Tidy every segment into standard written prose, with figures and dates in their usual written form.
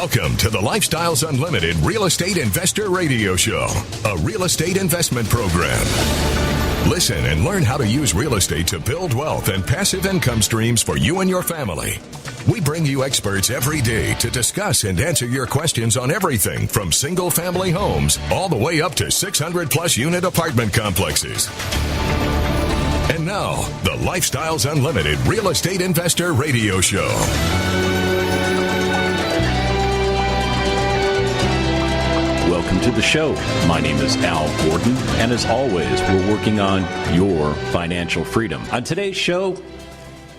Welcome to the Lifestyles Unlimited Real Estate Investor Radio Show, a real estate investment program. Listen and learn how to use real estate to build wealth and passive income streams for you and your family. We bring you experts every day to discuss and answer your questions on everything from single-family homes all the way up to 600-plus unit apartment complexes. And now, the Lifestyles Unlimited Real Estate Investor Radio Show. Welcome to the show. My name is Al Gordon, and as always, we're working on your financial freedom. On today's show,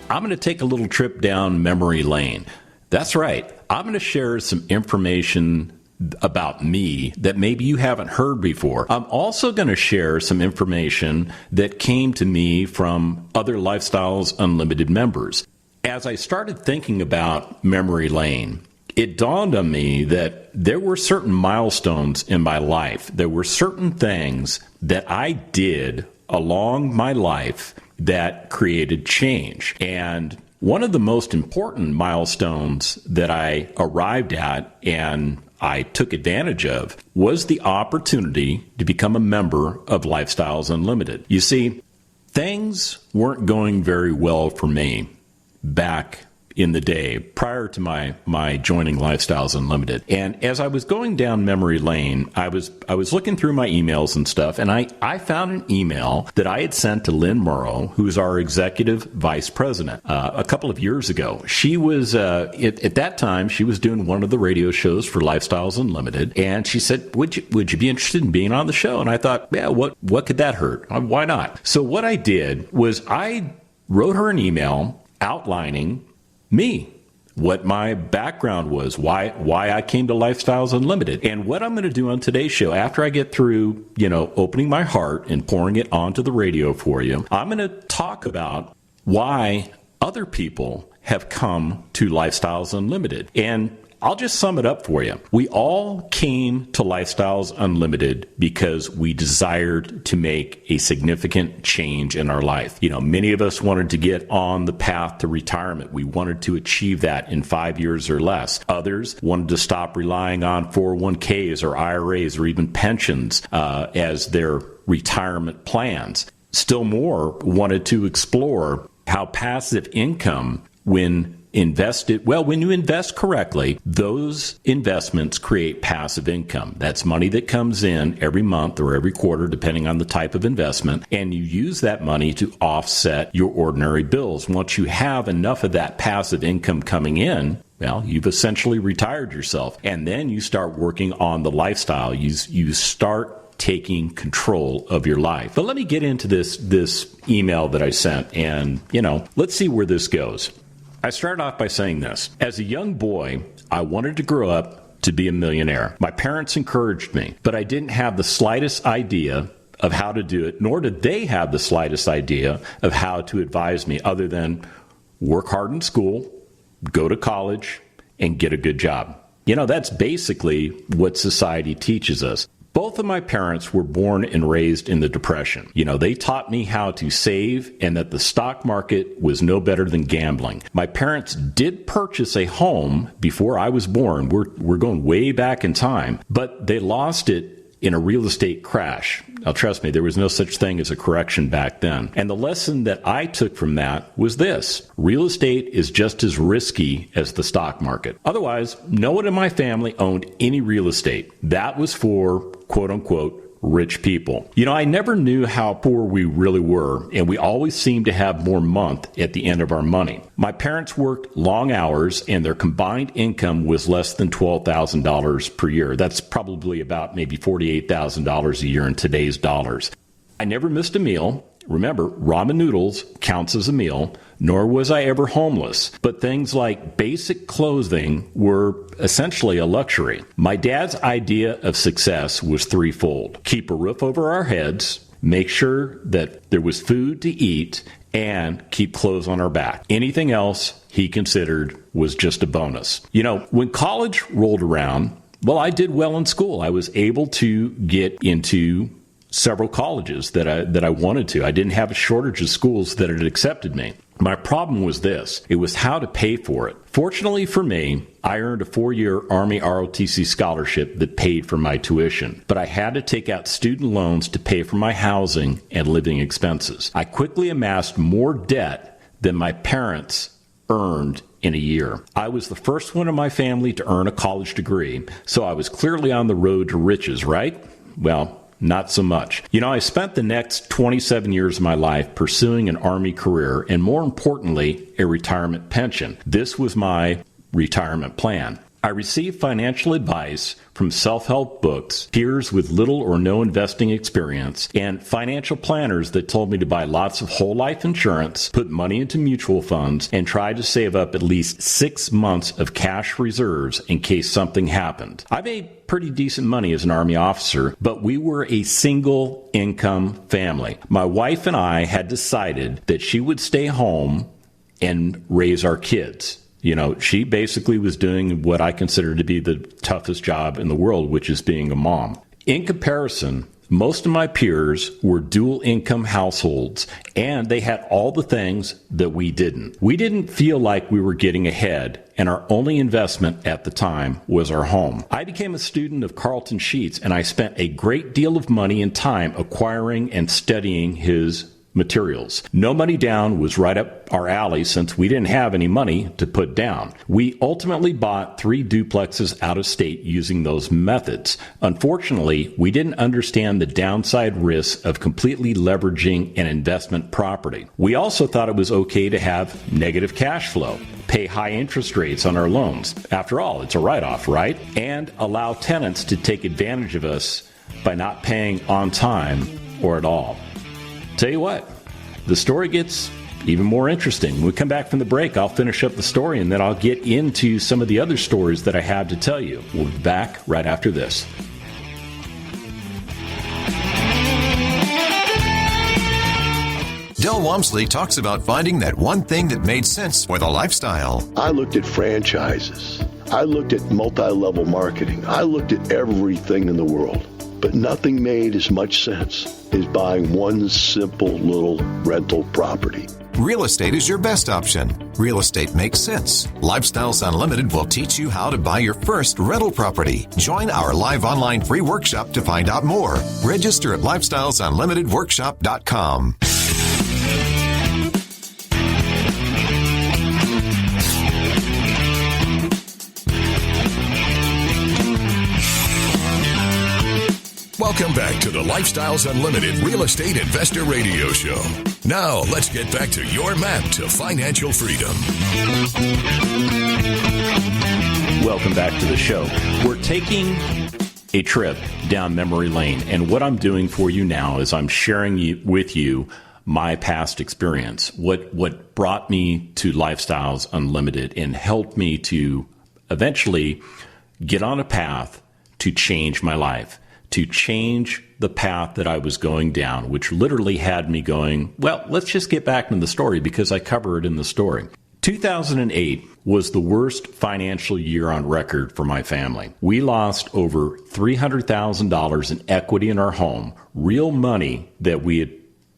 I'm going to take a little trip down memory lane. That's right. I'm going to share some information about me that maybe you haven't heard before. I'm also going to share some information that came to me from other Lifestyles Unlimited members. As I started thinking about memory lane, it dawned on me that there were certain milestones in my life. There were certain things that I did along my life that created change. And one of the most important milestones that I arrived at and I took advantage of was the opportunity to become a member of Lifestyles Unlimited. You see, things weren't going very well for me back in the day prior to my joining Lifestyles Unlimited. And as I was going down memory lane, I was looking through my emails and stuff, and I found an email that I had sent to Lynn Morrow, who's our executive vice president, a couple of years ago. She was, at that time, she was doing one of the radio shows for Lifestyles Unlimited, and she said, would you be interested in being on the show? And I thought, yeah, what could that hurt? Why not? So what I did was I wrote her an email outlining me, what my background was, why I came to Lifestyles Unlimited. And what I'm going to do on today's show, after I get through, opening my heart and pouring it onto the radio for you, I'm going to talk about why other people have come to Lifestyles Unlimited. And I'll just sum it up for you. We all came to Lifestyles Unlimited because we desired to make a significant change in our life. Many of us wanted to get on the path to retirement. We wanted to achieve that in 5 years or less. Others wanted to stop relying on 401ks or IRAs or even pensions as their retirement plans. Still more wanted to explore how passive income, when you invest correctly, those investments create passive income. That's money that comes in every month or every quarter, depending on the type of investment, and you use that money to offset your ordinary bills. Once you have enough of that passive income coming in, well, you've essentially retired yourself. And then you start working on the lifestyle. You start taking control of your life. But let me get into this email that I sent, and, let's see where this goes. I started off by saying this. As a young boy, I wanted to grow up to be a millionaire. My parents encouraged me, but I didn't have the slightest idea of how to do it, nor did they have the slightest idea of how to advise me other than work hard in school, go to college, and get a good job. That's basically what society teaches us. Both of my parents were born and raised in the Depression. They taught me how to save and that the stock market was no better than gambling. My parents did purchase a home before I was born. We're going way back in time, but they lost it in a real estate crash. Now, trust me, there was no such thing as a correction back then. And the lesson that I took from that was this: real estate is just as risky as the stock market. Otherwise, no one in my family owned any real estate. That was for, quote unquote, rich people. I never knew how poor we really were, and we always seemed to have more month at the end of our money. My parents worked long hours, and their combined income was less than $12,000 per year. That's probably about maybe $48,000 a year in today's dollars. I never missed a meal. Remember, ramen noodles counts as a meal, nor was I ever homeless. But things like basic clothing were essentially a luxury. My dad's idea of success was threefold: keep a roof over our heads, make sure that there was food to eat, and keep clothes on our back. Anything else he considered was just a bonus. When college rolled around, well, I did well in school. I was able to get into several colleges that I wanted to. I didn't have a shortage of schools that had accepted me. My problem was this. It was how to pay for it. Fortunately for me, I earned a 4-year Army ROTC scholarship that paid for my tuition, but I had to take out student loans to pay for my housing and living expenses. I quickly amassed more debt than my parents earned in a year. I was the first one in my family to earn a college degree, so I was clearly on the road to riches, right? Well, not so much. I spent the next 27 years of my life pursuing an Army career and, more importantly, a retirement pension. This was my retirement plan. I received financial advice from self-help books, peers with little or no investing experience, and financial planners that told me to buy lots of whole life insurance, put money into mutual funds, and try to save up at least 6 months of cash reserves in case something happened. I made pretty decent money as an Army officer, but we were a single income family. My wife and I had decided that she would stay home and raise our kids. She basically was doing what I consider to be the toughest job in the world, which is being a mom. In comparison, most of my peers were dual income households, and they had all the things that we didn't. We didn't feel like we were getting ahead, and our only investment at the time was our home. I became a student of Carlton Sheets, and I spent a great deal of money and time acquiring and studying his materials. No money down was right up our alley since we didn't have any money to put down. We ultimately bought 3 duplexes out of state using those methods. Unfortunately, we didn't understand the downside risks of completely leveraging an investment property. We also thought it was okay to have negative cash flow, pay high interest rates on our loans. After all, it's a write-off, right? And allow tenants to take advantage of us by not paying on time or at all. Tell you what, the story gets even more interesting. When we come back from the break, I'll finish up the story and then I'll get into some of the other stories that I have to tell you. We'll be back right after this. Del Walmsley talks about finding that one thing that made sense for the lifestyle. I looked at franchises. I looked at multi-level marketing. I looked at everything in the world. But nothing made as much sense as buying one simple little rental property. Real estate is your best option. Real estate makes sense. Lifestyles Unlimited will teach you how to buy your first rental property. Join our live online free workshop to find out more. Register at lifestylesunlimitedworkshop.com. Welcome back to the Lifestyles Unlimited Real Estate Investor Radio Show. Now, let's get back to your map to financial freedom. Welcome back to the show. We're taking a trip down memory lane, and what I'm doing for you now is I'm sharing with you my past experience, what brought me to Lifestyles Unlimited and helped me to eventually get on a path to change my life, to change the path that I was going down, which literally had me going, well, let's just get back into the story because I cover it in the story. 2008 was the worst financial year on record for my family. We lost over $300,000 in equity in our home, real money that we had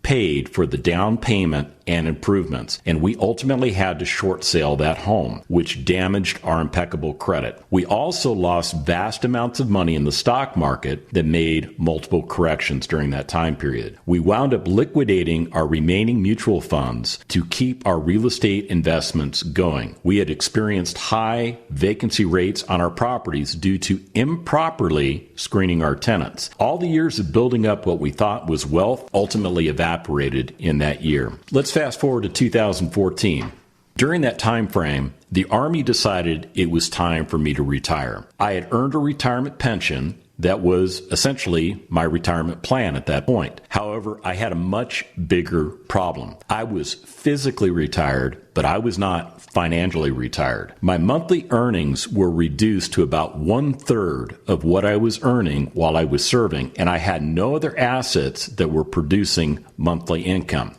paid for the down payment and improvements, and we ultimately had to short sale that home, which damaged our impeccable credit. We also lost vast amounts of money in the stock market that made multiple corrections during that time period. We wound up liquidating our remaining mutual funds to keep our real estate investments going. We had experienced high vacancy rates on our properties due to improperly screening our tenants. All the years of building up what we thought was wealth ultimately evaporated in that year. Let's fast forward to 2014. During that time frame, the Army decided it was time for me to retire. I had earned a retirement pension that was essentially my retirement plan at that point. However, I had a much bigger problem. I was physically retired, but I was not financially retired. My monthly earnings were reduced to about 1/3 of what I was earning while I was serving, and I had no other assets that were producing monthly income.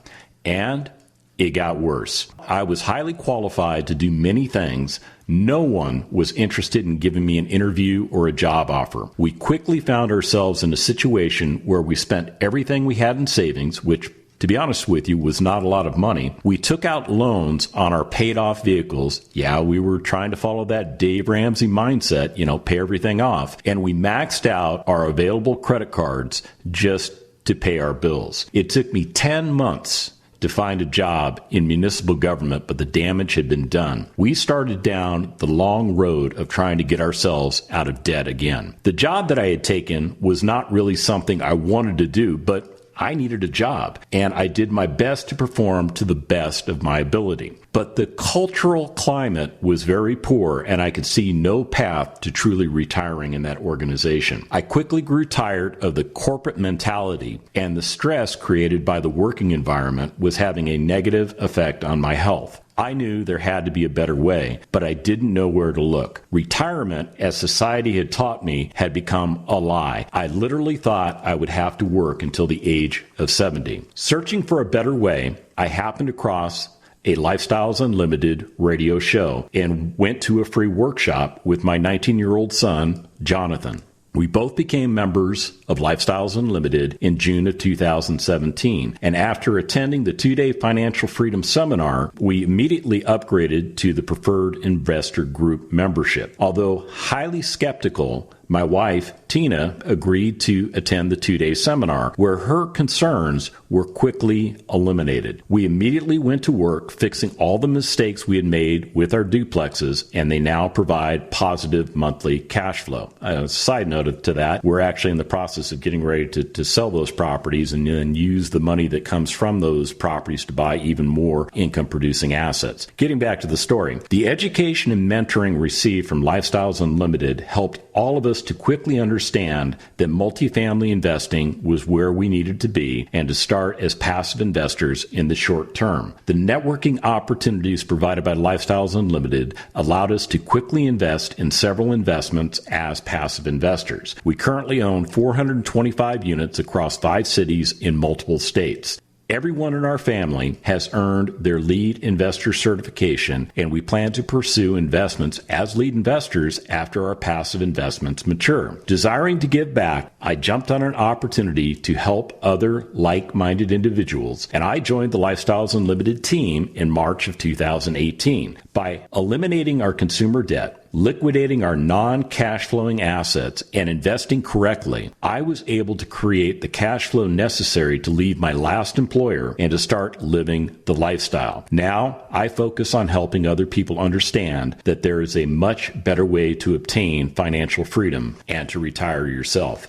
And it got worse. I was highly qualified to do many things. No one was interested in giving me an interview or a job offer. We quickly found ourselves in a situation where we spent everything we had in savings, which to be honest with you, was not a lot of money. We took out loans on our paid off vehicles. Yeah, we were trying to follow that Dave Ramsey mindset, pay everything off. And we maxed out our available credit cards just to pay our bills. It took me 10 months to find a job in municipal government, but the damage had been done. We started down the long road of trying to get ourselves out of debt again. The job that I had taken was not really something I wanted to do, but I needed a job, and I did my best to perform to the best of my ability. But the cultural climate was very poor, and I could see no path to truly retiring in that organization. I quickly grew tired of the corporate mentality, and the stress created by the working environment was having a negative effect on my health. I knew there had to be a better way, but I didn't know where to look. Retirement, as society had taught me, had become a lie. I literally thought I would have to work until the age of 70. Searching for a better way, I happened across a Lifestyles Unlimited radio show and went to a free workshop with my 19-year-old son, Jonathan. We both became members of Lifestyles Unlimited in June of 2017. And after attending the 2-day Financial Freedom Seminar, we immediately upgraded to the Preferred Investor Group membership. Although highly skeptical, my wife, Tina, agreed to attend the 2-day seminar, where her concerns were quickly eliminated. We immediately went to work fixing all the mistakes we had made with our duplexes, and they now provide positive monthly cash flow. A side note to that, we're actually in the process of getting ready to sell those properties and then use the money that comes from those properties to buy even more income-producing assets. Getting back to the story, the education and mentoring received from Lifestyles Unlimited helped all of us to quickly understand that multifamily investing was where we needed to be and to start as passive investors in the short term. The networking opportunities provided by Lifestyles Unlimited allowed us to quickly invest in several investments as passive investors. We currently own 425 units across 5 cities in multiple states. Everyone in our family has earned their lead investor certification, and we plan to pursue investments as lead investors after our passive investments mature. Desiring to give back, I jumped on an opportunity to help other like-minded individuals, and I joined the Lifestyles Unlimited team in March of 2018. By eliminating our consumer debt, liquidating our non-cash flowing assets, and investing correctly, I was able to create the cash flow necessary to leave my last employer and to start living the lifestyle. Now, I focus on helping other people understand that there is a much better way to obtain financial freedom and to retire yourself.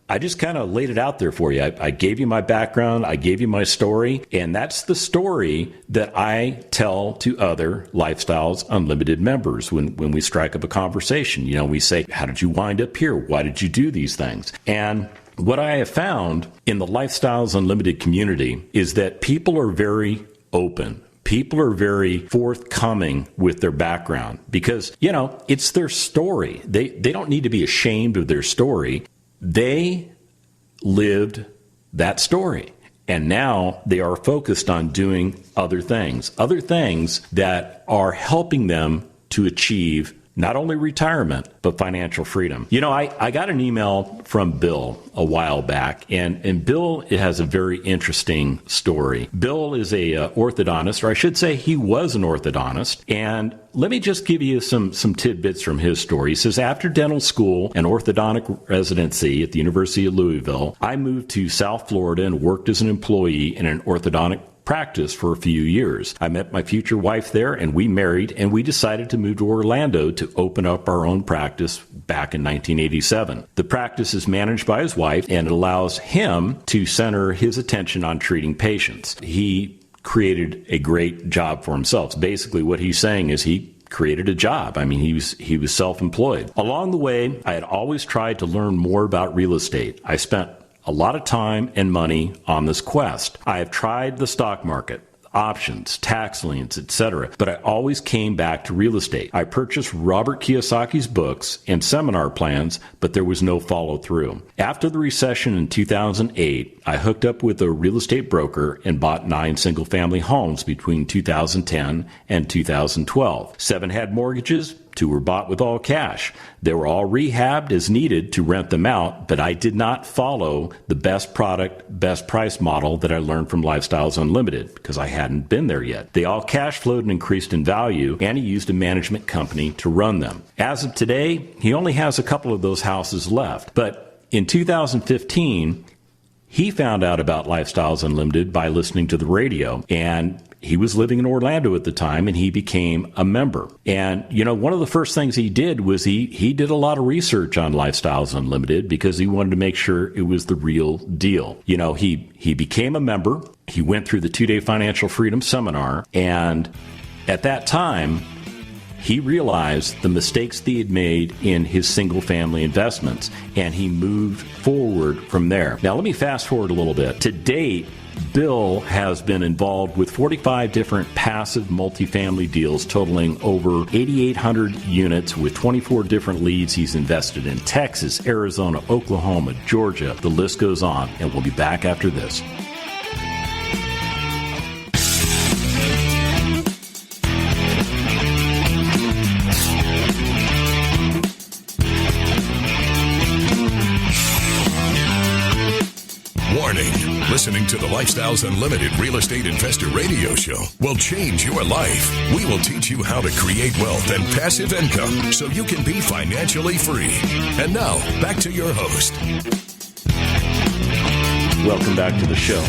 I just kind of laid it out there for you. I gave you my background, I gave you my story, and that's the story that I tell to other Lifestyles Unlimited members when we strike up a conversation. We say, how did you wind up here? Why did you do these things? And what I have found in the Lifestyles Unlimited community is that people are very open. People are very forthcoming with their background because, it's their story. They don't need to be ashamed of their story. They lived that story. And now they are focused on doing other things that are helping them to achieve not only retirement, but financial freedom. I got an email from Bill a while back, and Bill has a very interesting story. Bill is a orthodontist, or I should say he was an orthodontist, and let me just give you some tidbits from his story. He says, after dental school and orthodontic residency at the University of Louisville, I moved to South Florida and worked as an employee in an orthodontic practice for a few years. I met my future wife there, and we married, and we decided to move to Orlando to open up our own practice back in 1987. The practice is managed by his wife, and it allows him to center his attention on treating patients. He created a great job for himself. Basically, what he's saying is he created a job. He was self-employed. Along the way, I had always tried to learn more about real estate. I spent a lot of time and money on this quest. I have tried the stock market, options, tax liens, etc., but I always came back to real estate. I purchased Robert Kiyosaki's books and seminar plans, but there was no follow-through. After the recession in 2008, I hooked up with a real estate broker and bought 9 single-family homes between 2010 and 2012. 7 had mortgages, 2 were bought with all cash. They were all rehabbed as needed to rent them out, but I did not follow the best product, best price model that I learned from Lifestyles Unlimited because I hadn't been there yet. They all cash flowed and increased in value, and he used a management company to run them. As of today, he only has a couple of those houses left. But in 2015, he found out about Lifestyles Unlimited by listening to the radio, and he was living in Orlando at the time, and he became a member. And, one of the first things he did was he did a lot of research on Lifestyles Unlimited because he wanted to make sure it was the real deal. He became a member. He went through the 2-day Financial Freedom Seminar, and at that time, he realized the mistakes that he had made in his single-family investments, and he moved forward from there. Now, let me fast forward a little bit. To date, Bill has been involved with 45 different passive multifamily deals totaling over 8,800 units with 24 different leads. He's invested in Texas, Arizona, Oklahoma, Georgia. The list goes on, and we'll be back after this. Warning, listening to the Lifestyles Unlimited Real Estate Investor Radio Show will change your life. We will teach you how to create wealth and passive income so you can be financially free. And now, back to your host. Welcome back to the show.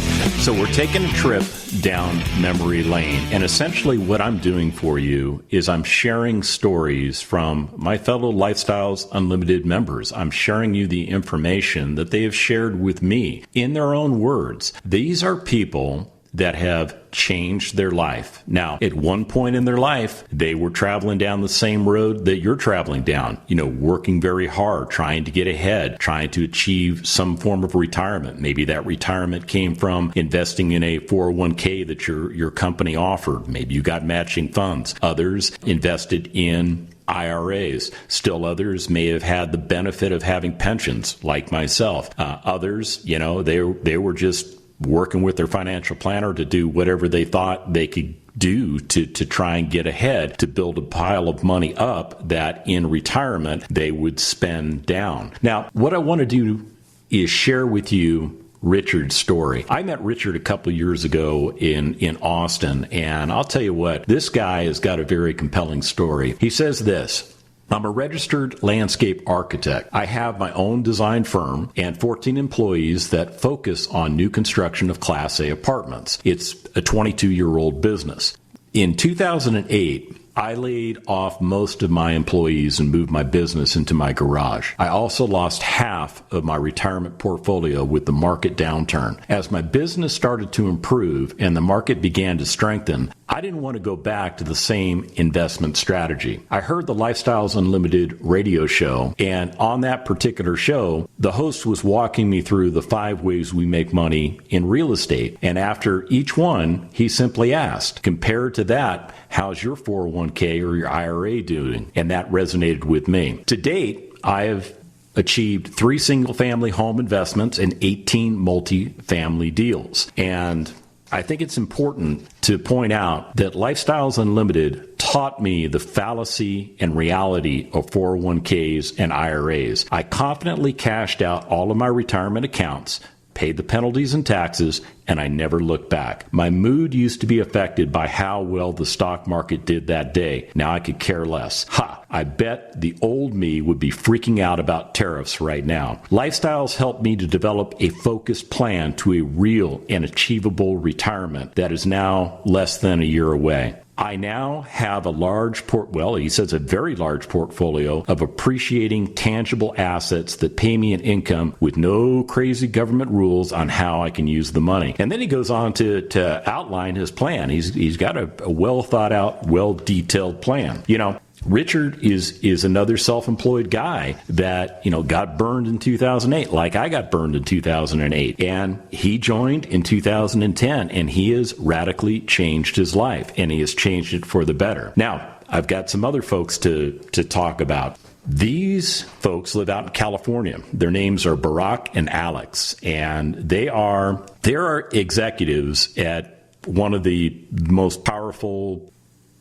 So we're taking a trip down memory lane, and essentially what I'm doing for you is I'm sharing stories from my fellow Lifestyles Unlimited members. I'm sharing you the information that they have shared with me in their own words. These are people that have changed their life. Now, at one point in their life, they were traveling down the same road that you're traveling down, working very hard, trying to get ahead, trying to achieve some form of retirement. Maybe that retirement came from investing in a 401k that your company offered. Maybe you got matching funds. Others invested in IRAs. Still others may have had the benefit of having pensions, like myself. Others, they were just working with their financial planner to do whatever they thought they could do to try and get ahead, to build a pile of money up that in retirement they would spend down. Now, what I want to do is share with you Richard's story. I met Richard a couple of years ago in Austin, and I'll tell you what, this guy has got a very compelling story. He says this: I'm a registered landscape architect. I have my own design firm and 14 employees that focus on new construction of Class A apartments. It's a 22-year-old business. In 2008, I laid off most of my employees and moved my business into my garage. I also lost half of my retirement portfolio with the market downturn. As my business started to improve and the market began to strengthen, I didn't want to go back to the same investment strategy. I heard the Lifestyles Unlimited radio show, and on that particular show, the host was walking me through the 5 ways we make money in real estate. And after each one, he simply asked, compared to that, how's your 401k or your IRA doing? And that resonated with me. To date, I have achieved 3 single-family home investments and 18 multi-family deals. And I think it's important to point out that Lifestyles Unlimited taught me the fallacy and reality of 401ks and IRAs. I confidently cashed out all of my retirement accounts, paid the penalties and taxes, and I never looked back. My mood used to be affected by how well the stock market did that day. Now I could care less. I bet the old me would be freaking out about tariffs right now. Lifestyles helped me to develop a focused plan to a real and achievable retirement that is now less than a year away. I now have a very large portfolio of appreciating tangible assets that pay me an income with no crazy government rules on how I can use the money. And then he goes on to outline his plan. He's got a well thought out, well detailed plan. Richard is another self-employed guy that, got burned in 2008, like I got burned in 2008. And he joined in 2010, and he has radically changed his life, and he has changed it for the better. Now, I've got some other folks to talk about. These folks live out in California. Their names are Barack and Alex, and they are executives at one of the most powerful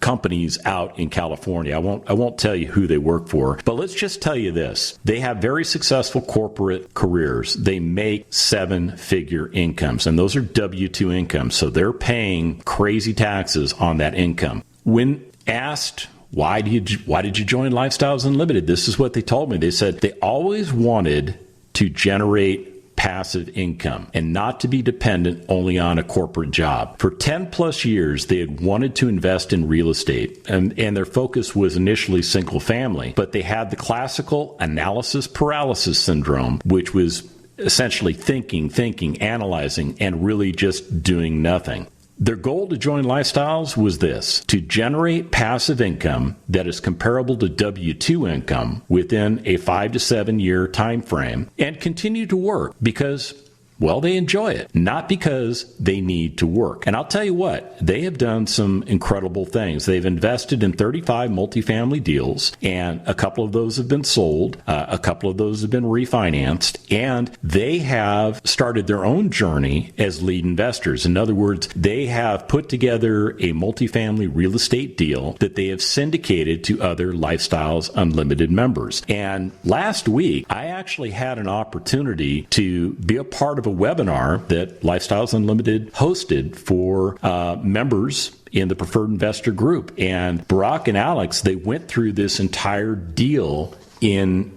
companies out in California. I won't tell you who they work for, but let's just tell you this. They have very successful corporate careers. They make 7-figure incomes, and those are W-2 incomes, so they're paying crazy taxes on that income. When asked, why did you join Lifestyles Unlimited? This is what they told me. They said they always wanted to generate passive income and not to be dependent only on a corporate job. For 10 plus years, they had wanted to invest in real estate, and their focus was initially single family, but they had the classical analysis paralysis syndrome, which was essentially thinking, analyzing, and really just doing nothing. Their goal to join Lifestyles was this: to generate passive income that is comparable to W-2 income within a 5 to 7 year time frame and continue to work because, well, they enjoy it, not because they need to work. And I'll tell you what, they have done some incredible things. They've invested in 35 multifamily deals, and a couple of those have been sold, a couple of those have been refinanced, and they have started their own journey as lead investors. In other words, they have put together a multifamily real estate deal that they have syndicated to other Lifestyles Unlimited members. And last week, I actually had an opportunity to be a part of a webinar that Lifestyles Unlimited hosted for members in the Preferred Investor Group. And Barack and Alex, they went through this entire deal in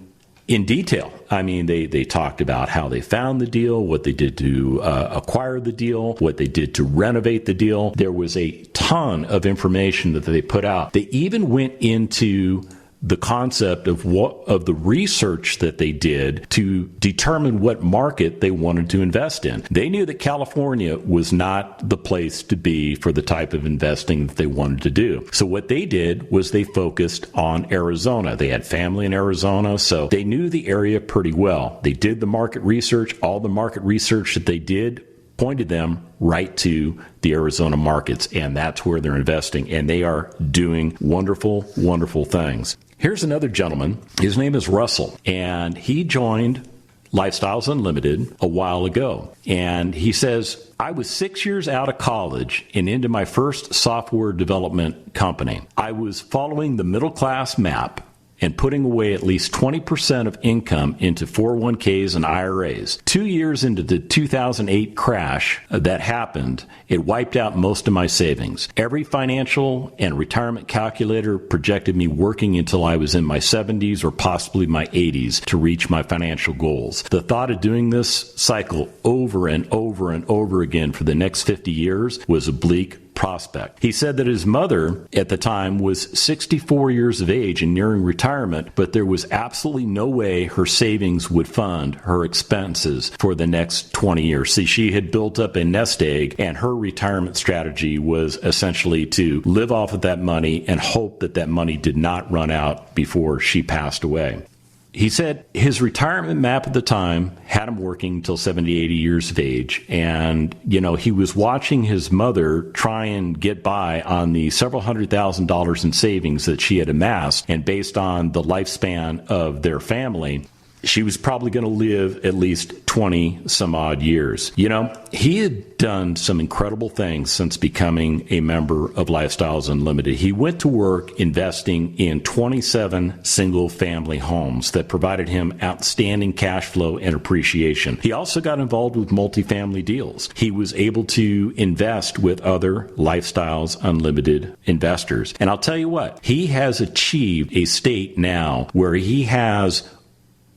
detail. I mean, they talked about how they found the deal, what they did to acquire the deal, what they did to renovate the deal. There was a ton of information that they put out. They even went into the concept of the research that they did to determine what market they wanted to invest in. They knew that California was not the place to be for the type of investing that they wanted to do. So what they did was they focused on Arizona. They had family in Arizona, so they knew the area pretty well. They did the market research. All the market research that they did pointed them right to the Arizona markets, and that's where they're investing, and they are doing wonderful, wonderful things. Here's another gentleman. His name is Russell, and he joined Lifestyles Unlimited a while ago. And he says, I was 6 years out of college and into my first software development company. I was following the middle class map and putting away at least 20% of income into 401ks and IRAs. 2 years into the 2008 crash that happened, it wiped out most of my savings. Every financial and retirement calculator projected me working until I was in my 70s or possibly my 80s to reach my financial goals. The thought of doing this cycle over and over and over again for the next 50 years was a bleak prospect. He said that his mother at the time was 64 years of age and nearing retirement, but there was absolutely no way her savings would fund her expenses for the next 20 years. See, she had built up a nest egg, and her retirement strategy was essentially to live off of that money and hope that that money did not run out before she passed away. He said his retirement map at the time had him working until 70, 80 years of age. And, he was watching his mother try and get by on the several $100,000 in savings that she had amassed. And based on the lifespan of their family, she was probably going to live at least 20 some odd years. He had done some incredible things since becoming a member of Lifestyles Unlimited. He went to work investing in 27 single family homes that provided him outstanding cash flow and appreciation. He also got involved with multifamily deals. He was able to invest with other Lifestyles Unlimited investors. And I'll tell you what, he has achieved a state now where he has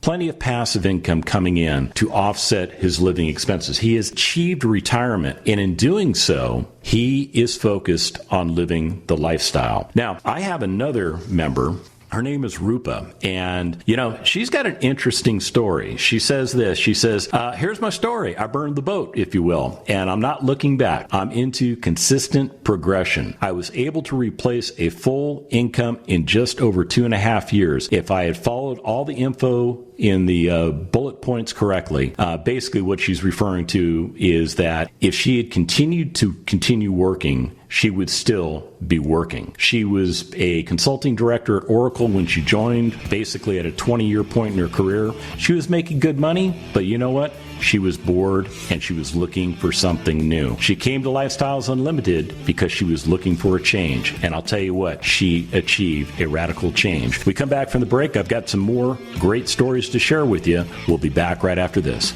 plenty of passive income coming in to offset his living expenses. He has achieved retirement, and in doing so, he is focused on living the lifestyle. Now, I have another member. Her name is Rupa, and, she's got an interesting story. She says this. She says, here's my story. I burned the boat, if you will, and I'm not looking back. I'm into consistent progression. I was able to replace a full income in just over 2.5 years. If I had followed all the info in the bullet points correctly, basically what she's referring to is that if she had continue working, she would still be working. She was a consulting director at Oracle when she joined, basically at a 20-year point in her career. She was making good money, but you know what? She was bored and she was looking for something new. She came to Lifestyles Unlimited because she was looking for a change. And I'll tell you what, she achieved a radical change. We come back from the break. I've got some more great stories to share with you. We'll be back right after this.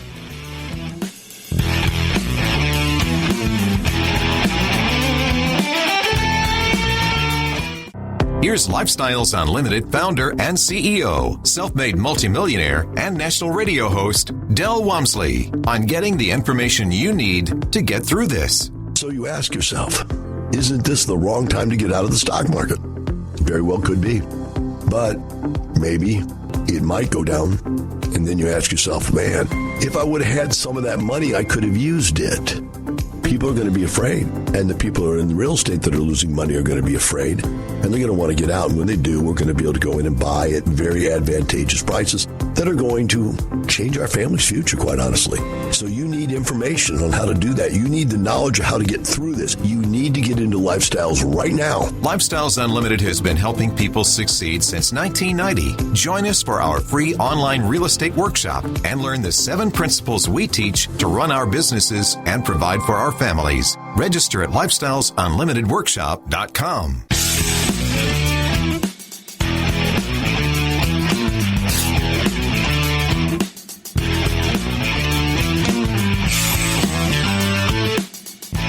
Here's Lifestyles Unlimited founder and CEO, self-made multimillionaire, and national radio host, Del Walmsley, on getting the information you need to get through this. So you ask yourself, isn't this the wrong time to get out of the stock market? Very well could be. But maybe it might go down. And then you ask yourself, man, if I would have had some of that money, I could have used it. People are going to be afraid. And the people who are in the real estate that are losing money are going to be afraid. And they're going to want to get out. And when they do, we're going to be able to go in and buy at very advantageous prices that are going to change our family's future, quite honestly. So you need information on how to do that. You need the knowledge of how to get through this. You need to get into Lifestyles right now. Lifestyles Unlimited has been helping people succeed since 1990. Join us for our free online real estate workshop and learn the 7 principles we teach to run our businesses and provide for our families. Register at lifestylesunlimitedworkshop.com.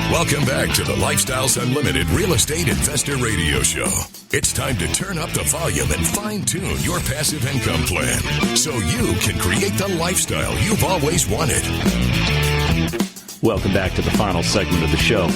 Welcome back to the Lifestyles Unlimited Real Estate Investor Radio Show. It's time to turn up the volume and fine-tune your passive income plan so you can create the lifestyle you've always wanted. Welcome back to the final segment of the show.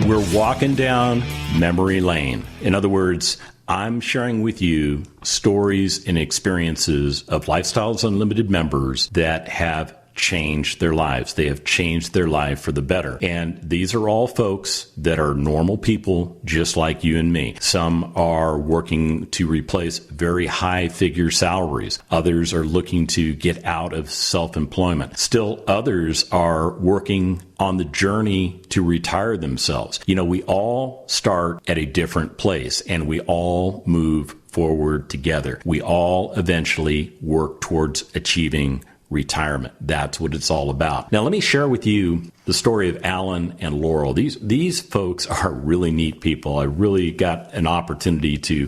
We're walking down memory lane. In other words, I'm sharing with you stories and experiences of Lifestyles Unlimited members that have changed their lives. They have changed their life for the better. And these are all folks that are normal people just like you and me. Some are working to replace very high figure salaries. Others are looking to get out of self-employment. Still others are working on the journey to retire themselves. You know, we all start at a different place and we all move forward together. We all eventually work towards achieving retirement. That's what it's all about. Now, let me share with you the story of Alan and Laurel. These folks are really neat people. I really got an opportunity to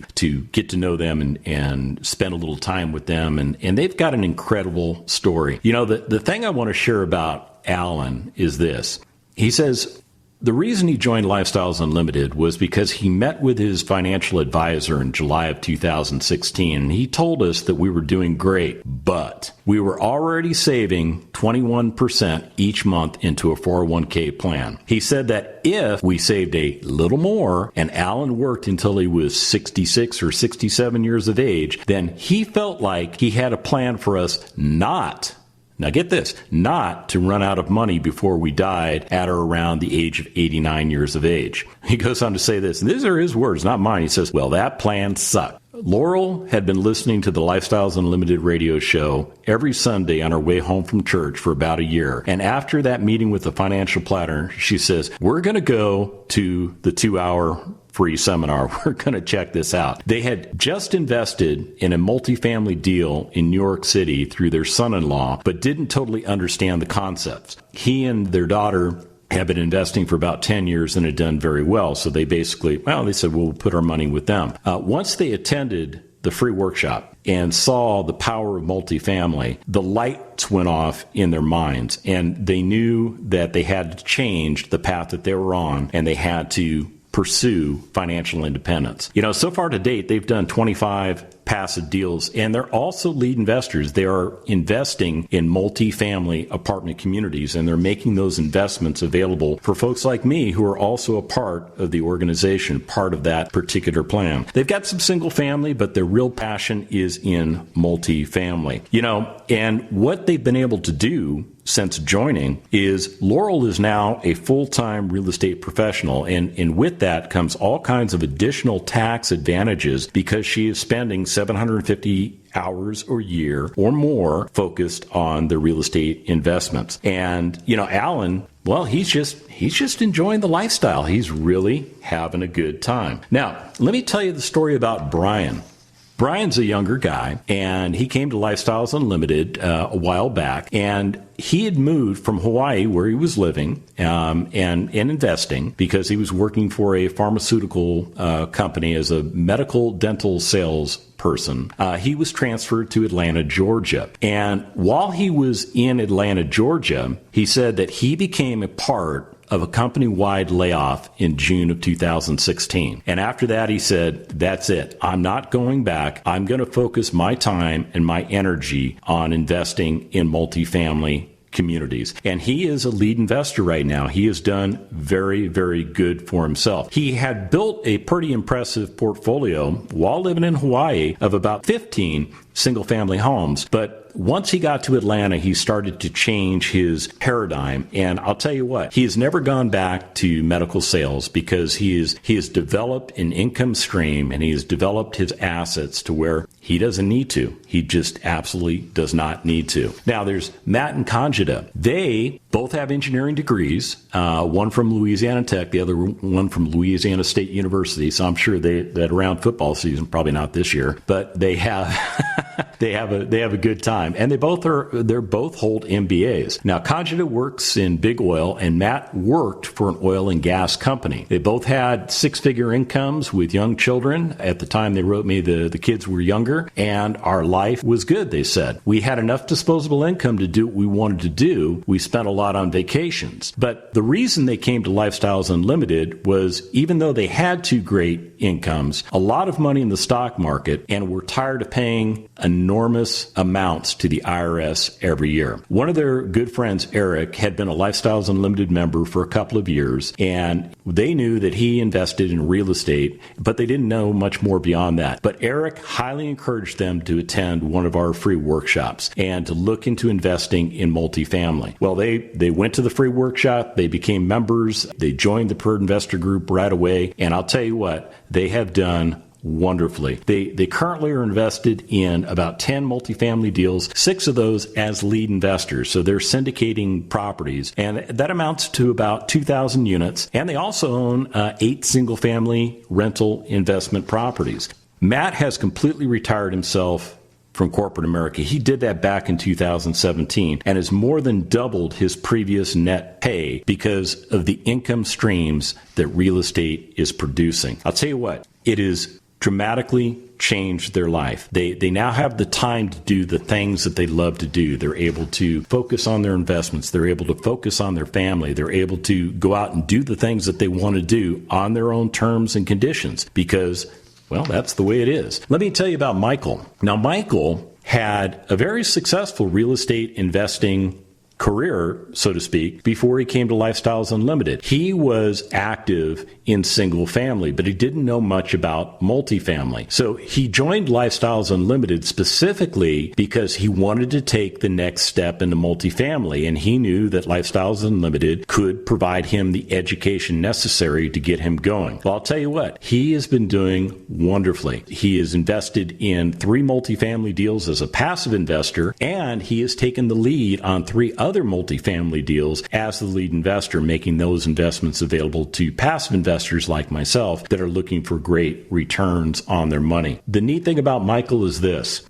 get to know them and spend a little time with them. And they've got an incredible story. You know, the thing I want to share about Alan is this. He says, the reason he joined Lifestyles Unlimited was because he met with his financial advisor in July of 2016, and he told us that we were doing great, but we were already saving 21% each month into a 401k plan. He said that if we saved a little more and Alan worked until he was 66 or 67 years of age, then he felt like he had a plan for us not, now get this, not to run out of money before we died at or around the age of 89 years of age. He goes on to say this, and these are his words, not mine. He says, well, that plan sucked. Laurel had been listening to the Lifestyles Unlimited radio show every Sunday on her way home from church for about a year. And after that meeting with the financial planner, she says, we're going to go to the 2-hour free seminar. We're going to check this out. They had just invested in a multifamily deal in New York City through their son-in-law, but didn't totally understand the concepts. He and their daughter have been investing for about 10 years and had done very well. So they basically, they said, we'll put our money with them. Once they attended the free workshop and saw the power of multifamily, the lights went off in their minds, and they knew that they had to change the path that they were on, and they had to pursue financial independence. You know, so far to date, they've done 25 passive deals, and they're also lead investors. They are investing in multifamily apartment communities, and they're making those investments available for folks like me who are also a part of the organization, part of that particular plan. They've got some single family, but their real passion is in multifamily. You know, and what they've been able to do since joining is Laurel is now a full-time real estate professional, and with that comes all kinds of additional tax advantages because she is spending 750 hours a year or more focused on the real estate investments. And, you know, Alan, well, he's just enjoying the lifestyle. He's really having a good time. Now, let me tell you the story about Brian. Brian's a younger guy, and he came to Lifestyles Unlimited a while back, and he had moved from Hawaii, where he was living and investing, because he was working for a pharmaceutical company as a medical dental sales person. He was transferred to Atlanta, Georgia. And while he was in Atlanta, Georgia, he said that he became a part of a company-wide layoff in June of 2016. And after that, he said, that's it. I'm not going back. I'm going to focus my time and my energy on investing in multifamily communities. And he is a lead investor right now. He has done very, very good for himself. He had built a pretty impressive portfolio while living in Hawaii of about 15 single-family homes. But once he got to Atlanta, he started to change his paradigm. And I'll tell you what, he has never gone back to medical sales, because he has developed an income stream, and he has developed his assets to where he doesn't need to. He just absolutely does not need to. Now, there's Matt and Conjita. They both have engineering degrees, one from Louisiana Tech, the other one from Louisiana State University. So I'm sure that around football season, probably not this year, but they have they have a good time, and they're both hold MBAs. Now, Conjita works in big oil, and Matt worked for an oil and gas company. They both had six-figure incomes with young children. At the time they wrote me, the kids were younger, and our life was good, they said. We had enough disposable income to do what we wanted to do. We spent a lot on vacations. But the reason they came to Lifestyles Unlimited was, even though they had two great incomes, a lot of money in the stock market, and were tired of paying enormous amounts to the IRS every year. One of their good friends, Eric, had been a Lifestyles Unlimited member for a couple of years, and they knew that he invested in real estate, but they didn't know much more beyond that. But Eric highly encouraged them to attend one of our free workshops and to look into investing in multifamily. Well, they went to the free workshop, they became members, they joined the Preferred Investor Group right away, and I'll tell you what, they have done wonderfully. They currently are invested in about 10 multifamily deals, 6 of those as lead investors. So they're syndicating properties, and that amounts to about 2,000 units. And they also own 8 single-family rental investment properties. Matt has completely retired himself from corporate America. He did that back in 2017 and has more than doubled his previous net pay because of the income streams that real estate is producing. I'll tell you what, it is dramatically changed their life. They now have the time to do the things that they love to do. They're able to focus on their investments. They're able to focus on their family. They're able to go out and do the things that they want to do on their own terms and conditions, because, well, that's the way it is. Let me tell you about Michael. Now, Michael had a very successful real estate investing career, so to speak, before he came to Lifestyles Unlimited. He was active in single family, but he didn't know much about multifamily. So he joined Lifestyles Unlimited specifically because he wanted to take the next step into multifamily, and he knew that Lifestyles Unlimited could provide him the education necessary to get him going. Well, I'll tell you what, he has been doing wonderfully. He has invested in 3 multifamily deals as a passive investor, and he has taken the lead on 3 other multifamily deals as the lead investor, making those investments available to passive investors like myself that are looking for great returns on their money. The neat thing about Michael is this: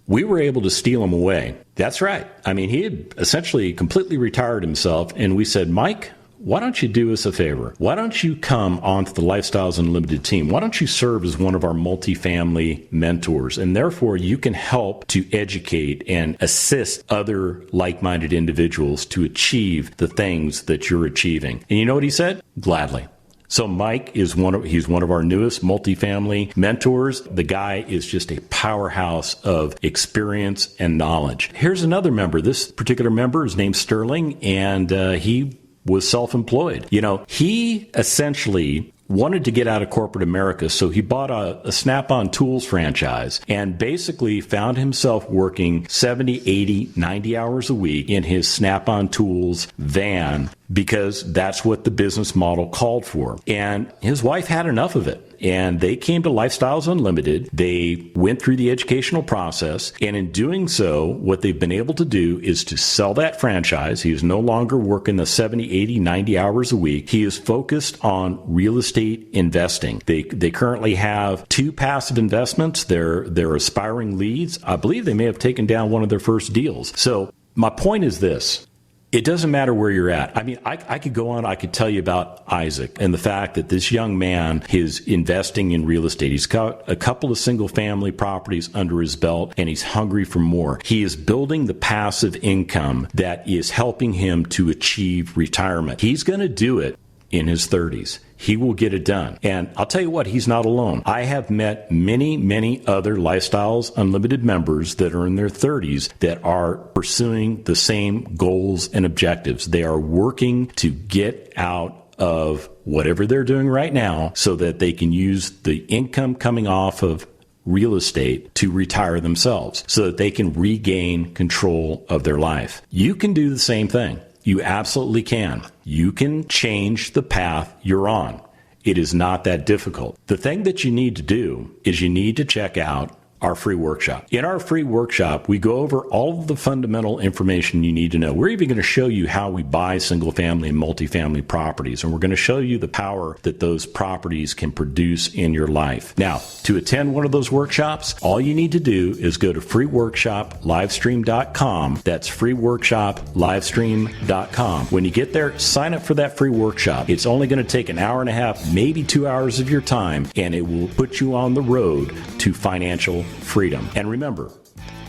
we were able to steal him away. That's right. I mean, he had essentially completely retired himself, and we said, Mike, why don't you do us a favor? Why don't you come onto the Lifestyles Unlimited team? Why don't you serve as one of our multifamily mentors? And therefore, you can help to educate and assist other like-minded individuals to achieve the things that you're achieving. And you know what he said? Gladly. So Mike is he's one of our newest multifamily mentors. The guy is just a powerhouse of experience and knowledge. Here's another member. This particular member is named Sterling, and he was self-employed. You know, he essentially wanted to get out of corporate America, so he bought a Snap-on Tools franchise and basically found himself working 70, 80, 90 hours a week in his Snap-on Tools van because that's what the business model called for. And his wife had enough of it. And they came to Lifestyles Unlimited. They went through the educational process. And in doing so, what they've been able to do is to sell that franchise. He is no longer working the 70, 80, 90 hours a week. He is focused on real estate investing. They currently have 2 passive investments. They're aspiring leads. I believe they may have taken down one of their first deals. So my point is this. It doesn't matter where you're at. I mean, I could go on, I could tell you about Isaac and the fact that this young man is investing in real estate. He's got a couple of single family properties under his belt and he's hungry for more. He is building the passive income that is helping him to achieve retirement. He's going to do it in his 30s. He will get it done. And I'll tell you what, he's not alone. I have met many, many other Lifestyles Unlimited members that are in their 30s that are pursuing the same goals and objectives. They are working to get out of whatever they're doing right now so that they can use the income coming off of real estate to retire themselves so that they can regain control of their life. You can do the same thing. You absolutely can. You can change the path you're on. It is not that difficult. The thing that you need to do is you need to check out our free workshop. In our free workshop, we go over all of the fundamental information you need to know. We're even going to show you how we buy single family and multifamily properties, and we're going to show you the power that those properties can produce in your life. Now, to attend one of those workshops, all you need to do is go to freeworkshoplivestream.com. That's freeworkshoplivestream.com. When you get there, sign up for that free workshop. It's only going to take an hour and a half, maybe 2 hours of your time, and it will put you on the road to financial freedom. And remember,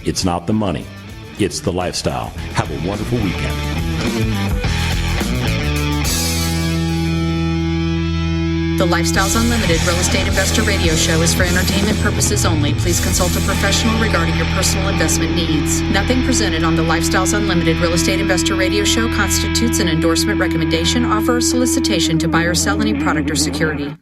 it's not the money, it's the lifestyle. Have a wonderful weekend. The Lifestyles Unlimited Real Estate Investor Radio Show is for entertainment purposes only. Please consult a professional regarding your personal investment needs. Nothing presented on the Lifestyles Unlimited Real Estate Investor Radio Show constitutes an endorsement, recommendation, offer, or solicitation to buy or sell any product or security.